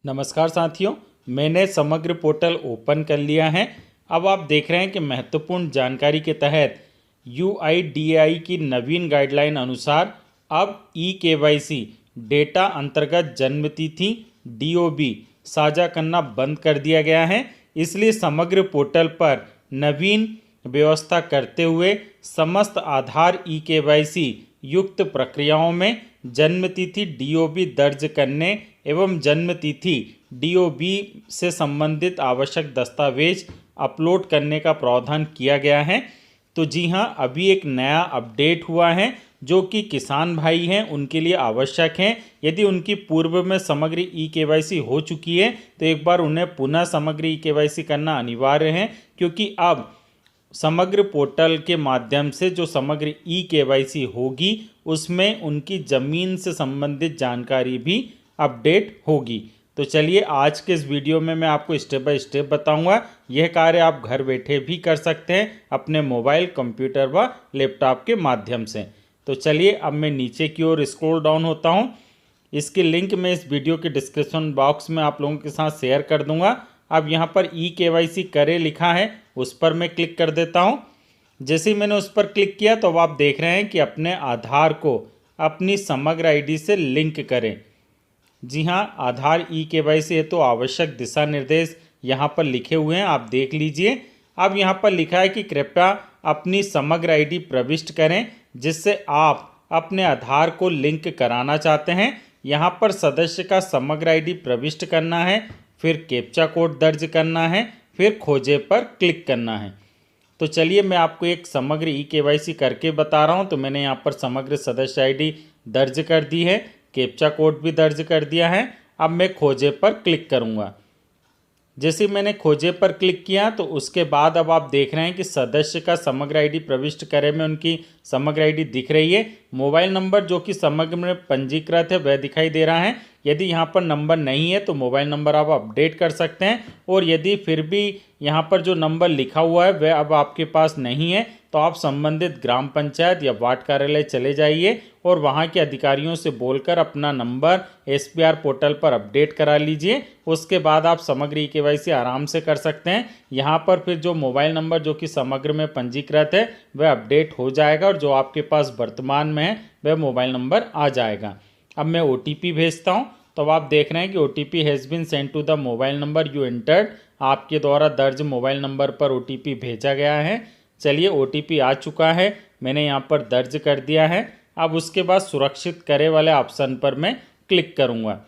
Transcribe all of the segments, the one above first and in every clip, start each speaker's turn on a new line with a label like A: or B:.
A: नमस्कार साथियों, मैंने समग्र पोर्टल ओपन कर लिया है। अब आप देख रहे हैं कि महत्वपूर्ण जानकारी के तहत UIDAI की नवीन गाइडलाइन अनुसार अब eKYC डेटा अंतर्गत जन्मतिथि DOB साझा करना बंद कर दिया गया है। इसलिए समग्र पोर्टल पर नवीन व्यवस्था करते हुए समस्त आधार eKYC युक्त प्रक्रियाओं में जन्मतिथि DOB दर्ज करने एवं जन्मतिथि DOB से संबंधित आवश्यक दस्तावेज अपलोड करने का प्रावधान किया गया है। तो जी हाँ, अभी एक नया अपडेट हुआ है जो कि किसान भाई हैं उनके लिए आवश्यक है। यदि उनकी पूर्व में समग्र eKYC हो चुकी है तो एक बार उन्हें पुनः समग्र eKYC करना अनिवार्य है, क्योंकि अब समग्र पोर्टल के माध्यम से जो समग्र eKYC होगी उसमें उनकी ज़मीन से संबंधित जानकारी भी अपडेट होगी। तो चलिए आज के इस वीडियो में मैं आपको स्टेप बाय स्टेप बताऊंगा। यह कार्य आप घर बैठे भी कर सकते हैं अपने मोबाइल, कंप्यूटर व लैपटॉप के माध्यम से। तो चलिए अब मैं नीचे की ओर स्क्रॉल डाउन होता हूं। इसकी लिंक मैं इस वीडियो के डिस्क्रिप्शन बॉक्स में आप लोगों के साथ शेयर कर दूंगा। अब यहाँ पर eKYC करें लिखा है, उस पर मैं क्लिक कर देता हूँ। जैसे ही मैंने उस पर क्लिक किया तो अब आप देख रहे हैं कि अपने आधार को अपनी समग्र आईडी से लिंक करें। जी हाँ, आधार eKYC है तो आवश्यक दिशा निर्देश यहाँ पर लिखे हुए हैं, आप देख लीजिए। अब यहाँ पर लिखा है कि कृपया अपनी समग्र आईडी प्रविष्ट करें जिससे आप अपने आधार को लिंक कराना चाहते हैं। यहाँ पर सदस्य का समग्र आईडी प्रविष्ट करना है, फिर कैप्चा कोड दर्ज करना है, फिर खोजे पर क्लिक करना है। तो चलिए मैं आपको एक समग्र eKYC करके बता रहा हूँ। तो मैंने यहाँ पर समग्र सदस्य आईडी दर्ज कर दी है, कैप्चा कोड भी दर्ज कर दिया है। अब मैं खोजे पर क्लिक करूँगा। जैसे मैंने खोजे पर क्लिक किया तो उसके बाद अब आप देख रहे हैं कि सदस्य का समग्र आईडी प्रविष्ट करें में उनकी समग्र आईडी दिख रही है। मोबाइल नंबर जो कि समग्र में पंजीकृत है वह दिखाई दे रहा है। यदि यहाँ पर नंबर नहीं है तो मोबाइल नंबर आप अपडेट कर सकते हैं, और यदि फिर भी यहाँ पर जो नंबर लिखा हुआ है वह अब आपके पास नहीं है तो आप संबंधित ग्राम पंचायत या वार्ड कार्यालय चले जाइए और वहाँ के अधिकारियों से बोलकर अपना नंबर SPR पोर्टल पर अपडेट करा लीजिए। उसके बाद आप समग्र eKYC आराम से कर सकते हैं। यहाँ पर फिर जो मोबाइल नंबर जो कि समग्र में पंजीकृत है वह अपडेट हो जाएगा और जो आपके पास वर्तमान में है वह मोबाइल नंबर आ जाएगा। अब मैं OTP भेजता हूँ तो अब आप देख रहे हैं कि OTP has been send to the mobile number you entered. आपके द्वारा दर्ज मोबाइल नंबर पर OTP भेजा गया है। चलिए OTP आ चुका है, मैंने यहाँ पर दर्ज कर दिया है। अब उसके बाद सुरक्षित करे वाले ऑप्शन पर मैं क्लिक करूँगा।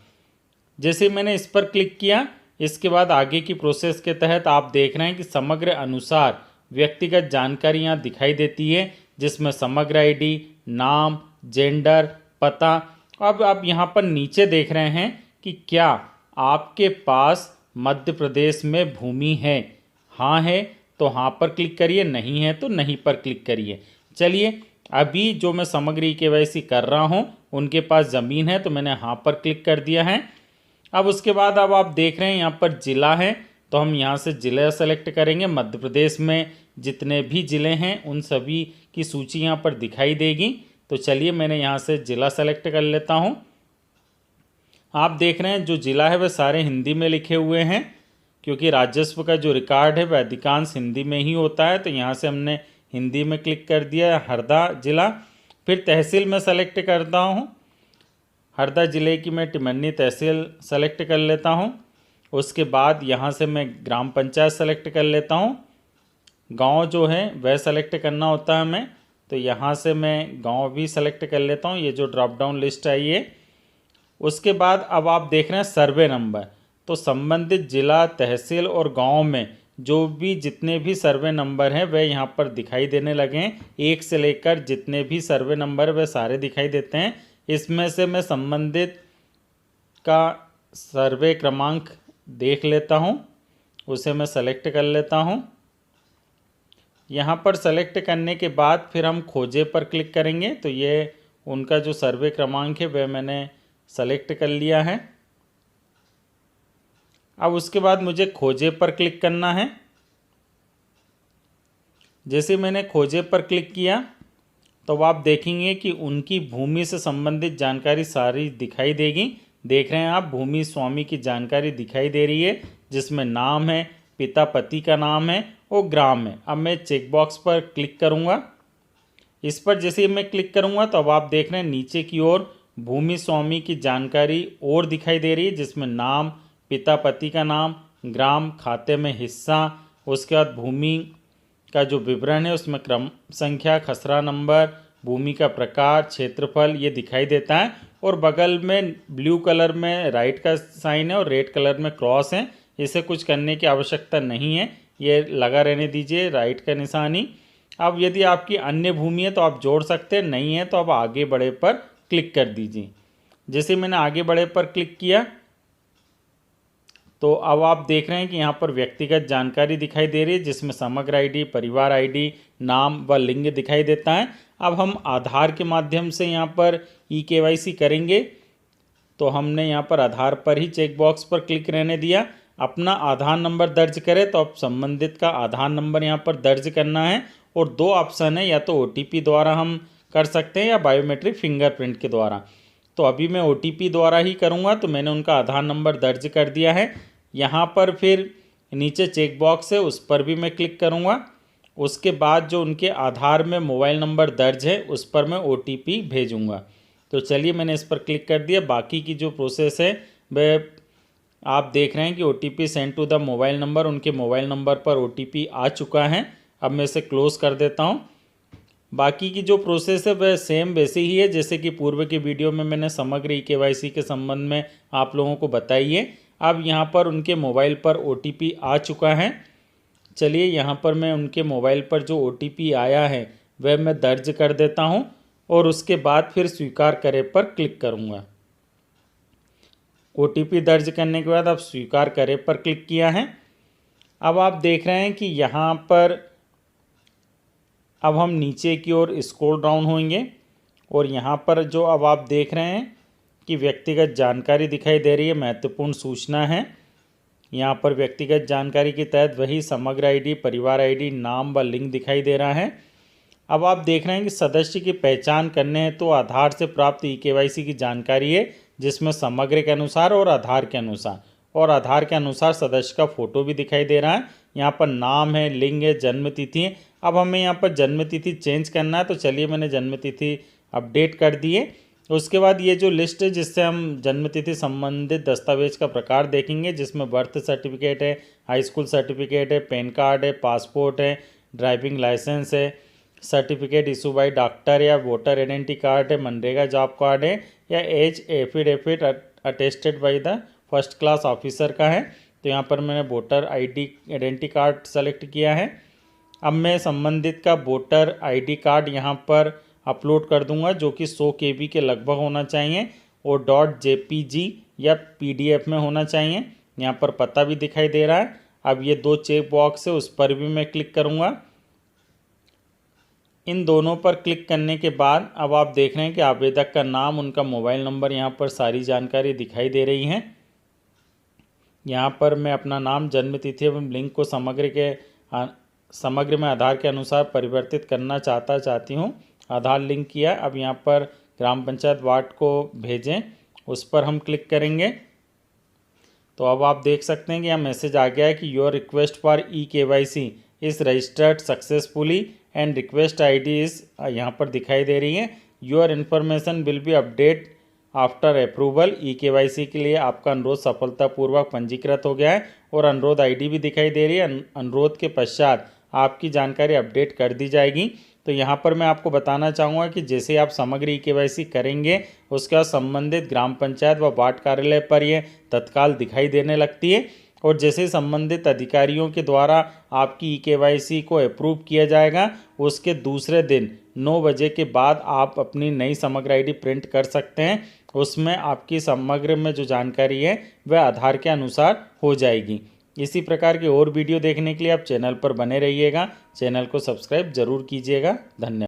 A: जैसे मैंने इस पर क्लिक किया, इसके बाद आगे की प्रोसेस के तहत आप देख रहे हैं कि समग्र अनुसार व्यक्तिगत जानकारी यहाँ दिखाई देती है, जिसमें समग्र आईडी, नाम, जेंडर, पता। अब आप यहाँ पर नीचे देख रहे हैं कि क्या आपके पास मध्य प्रदेश में भूमि है। हाँ है तो हाँ पर क्लिक करिए, नहीं है तो नहीं पर क्लिक करिए। चलिए अभी जो मैं समग्र eKYC कर रहा हूँ उनके पास ज़मीन है तो मैंने हाँ पर क्लिक कर दिया है। अब उसके बाद अब आप देख रहे हैं यहाँ पर ज़िला है तो हम यहाँ से ज़िला सेलेक्ट करेंगे। मध्य प्रदेश में जितने भी ज़िले हैं उन सभी की सूची यहाँ पर दिखाई देगी। तो चलिए मैंने यहाँ से ज़िला सेलेक्ट कर लेता हूँ। आप देख रहे हैं जो ज़िला है वह सारे हिंदी में लिखे हुए हैं, क्योंकि राजस्व का जो रिकॉर्ड है वह अधिकांश हिंदी में ही होता है। तो यहाँ से हमने हिंदी में क्लिक कर दिया, हरदा जिला। फिर तहसील में सेलेक्ट करता हूँ, हरदा ज़िले की मैं टिमन्नी तहसील सेलेक्ट कर लेता हूँ। उसके बाद यहाँ से मैं ग्राम पंचायत सेलेक्ट कर लेता हूँ। गांव जो है वह सेलेक्ट करना होता है हमें, तो यहाँ से मैं गांव भी सेलेक्ट कर लेता हूँ। ये जो ड्रॉप डाउन लिस्ट आई है। उसके बाद अब आप देख रहे हैं सर्वे नंबर, तो संबंधित जिला, तहसील और गांव में जो भी जितने भी सर्वे नंबर हैं वह यहाँ पर दिखाई देने लगे हैं। एक से लेकर जितने भी सर्वे नंबर वह सारे दिखाई देते हैं। इसमें से मैं संबंधित का सर्वे क्रमांक देख लेता हूँ, उसे मैं सेलेक्ट कर लेता हूँ। यहाँ पर सेलेक्ट करने के बाद फिर हम खोजे पर क्लिक करेंगे। तो ये उनका जो सर्वे क्रमांक है वह मैंने सेलेक्ट कर लिया है। अब उसके बाद मुझे खोजे पर क्लिक करना है। जैसे मैंने खोजे पर क्लिक किया तो आप देखेंगे कि उनकी भूमि से संबंधित जानकारी सारी दिखाई देगी। देख रहे हैं आप भूमि स्वामी की जानकारी दिखाई दे रही है, जिसमें नाम है, पिता पति का नाम है और ग्राम है। अब मैं चेक बॉक्स पर क्लिक करूंगा। इस पर जैसे ही मैं क्लिक करूंगा तो अब आप देख रहे हैं नीचे की ओर भूमि स्वामी की जानकारी और दिखाई दे रही है, जिसमें नाम, पिता पति का नाम, ग्राम, खाते में हिस्सा, उसके बाद भूमि का जो विवरण है उसमें क्रम संख्या, खसरा नंबर, भूमि का प्रकार, क्षेत्रफल ये दिखाई देता है। और बगल में ब्लू कलर में राइट का साइन है और रेड कलर में क्रॉस है। इसे कुछ करने की आवश्यकता नहीं है, ये लगा रहने दीजिए राइट का निशानी। अब यदि आपकी अन्य भूमि है तो आप जोड़ सकते हैं, नहीं है तो आप आगे बढ़े पर क्लिक कर दीजिए। जैसे मैंने आगे बढ़े पर क्लिक किया तो अब आप देख रहे हैं कि यहाँ पर व्यक्तिगत जानकारी दिखाई दे रही है, जिसमें समग्र आईडी, परिवार आईडी, नाम व लिंग दिखाई देता है। अब हम आधार के माध्यम से यहाँ पर ई-केवाईसी करेंगे, तो हमने यहाँ पर आधार पर ही चेक बॉक्स पर क्लिक रहने दिया। अपना आधार नंबर दर्ज करें तो आप संबंधित का आधार नंबर यहाँ पर दर्ज करना है और दो ऑप्शन है, या तो OTP द्वारा हम कर सकते हैं या बायोमेट्रिक फिंगरप्रिंट के द्वारा। तो अभी मैं OTP द्वारा ही करूँगा, तो मैंने उनका आधार नंबर दर्ज कर दिया है। यहाँ पर फिर नीचे चेक बॉक्स है, उस पर भी मैं क्लिक करूँगा। उसके बाद जो उनके आधार में मोबाइल नंबर दर्ज है उस पर मैं OTP भेजूँगा। तो चलिए मैंने इस पर क्लिक कर दिया। बाकी की जो प्रोसेस है वह आप देख रहे हैं कि OTP send to the mobile number, उनके मोबाइल नंबर पर OTP आ चुका है। अब मैं इसे क्लोज़ कर देता हूँ। बाकी की जो प्रोसेस है वह सेम वैसे ही है जैसे कि पूर्व के वीडियो में मैंने समग्र ई-केवाईसी के संबंध में आप लोगों को बताई है। अब यहाँ पर उनके मोबाइल पर OTP आ चुका है। चलिए यहाँ पर मैं उनके मोबाइल पर जो OTP आया है वह मैं दर्ज कर देता हूँ और उसके बाद फिर स्वीकार करें पर क्लिक करूँगा। OTP दर्ज करने के बाद अब स्वीकार करें पर क्लिक किया है। अब आप देख रहे हैं कि यहाँ पर अब हम नीचे की ओर स्क्रॉल डाउन होंगे और यहाँ पर जो अब आप देख रहे हैं कि व्यक्तिगत जानकारी दिखाई दे रही है, महत्वपूर्ण सूचना है। यहाँ पर व्यक्तिगत जानकारी के तहत वही समग्र आईडी, परिवार आईडी, नाम व लिंग दिखाई दे रहा है। अब आप देख रहे हैं कि सदस्य की पहचान करने हैं तो आधार से प्राप्त ई-केवाईसी की जानकारी है, जिसमें समग्र के अनुसार और आधार के अनुसार, और आधार के अनुसार सदस्य का फोटो भी दिखाई दे रहा है। यहाँ पर नाम है, लिंग है, जन्म तिथि है। अब हमें यहाँ पर जन्म तिथि चेंज करना है, तो चलिए मैंने जन्म तिथि अपडेट कर दी है। उसके बाद ये जो लिस्ट है जिससे हम जन्मतिथि संबंधित दस्तावेज का प्रकार देखेंगे, जिसमें बर्थ सर्टिफिकेट है, हाई स्कूल सर्टिफिकेट है, पैन कार्ड है, पासपोर्ट है, ड्राइविंग लाइसेंस है, सर्टिफिकेट इशू बाई डॉक्टर या वोटर आइडेंटिटी कार्ड है, मनरेगा जॉब कार्ड है, या age affidavit attested by the first class officer का है। तो यहाँ पर मैंने वोटर आइडेंटिटी कार्ड सेलेक्ट किया है। अब मैं संबंधित का वोटर ID कार्ड यहाँ पर अपलोड कर दूंगा, जो कि 100 KB के लगभग होना चाहिए और .jpg या PDF में होना चाहिए। यहाँ पर पता भी दिखाई दे रहा है। अब ये दो चेक बॉक्स है, उस पर भी मैं क्लिक करूँगा। इन दोनों पर क्लिक करने के बाद अब आप देख रहे हैं कि आवेदक का नाम, उनका मोबाइल नंबर, यहाँ पर सारी जानकारी दिखाई दे रही है। यहाँ पर मैं अपना नाम, जन्म तिथि एवं लिंग को समग्र में आधार के अनुसार परिवर्तित करना चाहती हूँ। आधार लिंक किया। अब यहाँ पर ग्राम पंचायत वार्ड को भेजें, उस पर हम क्लिक करेंगे। तो अब आप देख सकते हैं कि यहाँ मैसेज आ गया है कि your request for e-KYC is registered successfully and request ID is, यहाँ पर दिखाई दे रही है, your information will be update after approval. E-KYC के लिए आपका अनुरोध सफलतापूर्वक पंजीकृत हो गया है और अनुरोध ID भी दिखाई दे रही है। अनुरोध के पश्चात आपकी जानकारी अपडेट कर दी जाएगी। तो यहाँ पर मैं आपको बताना चाहूँगा कि जैसे आप समग्र ई-केवाईसी करेंगे उसके बाद संबंधित ग्राम पंचायत व वार्ड कार्यालय पर यह तत्काल दिखाई देने लगती है, और जैसे संबंधित अधिकारियों के द्वारा आपकी ई-केवाईसी को अप्रूव किया जाएगा, उसके दूसरे दिन 9 बजे के बाद आप अपनी नई समग्र ID प्रिंट कर सकते हैं। उसमें आपकी समग्र में जो जानकारी है वह आधार के अनुसार हो जाएगी। इसी प्रकार के और वीडियो देखने के लिए आप चैनल पर बने रहिएगा। चैनल को सब्सक्राइब जरूर कीजिएगा। धन्यवाद।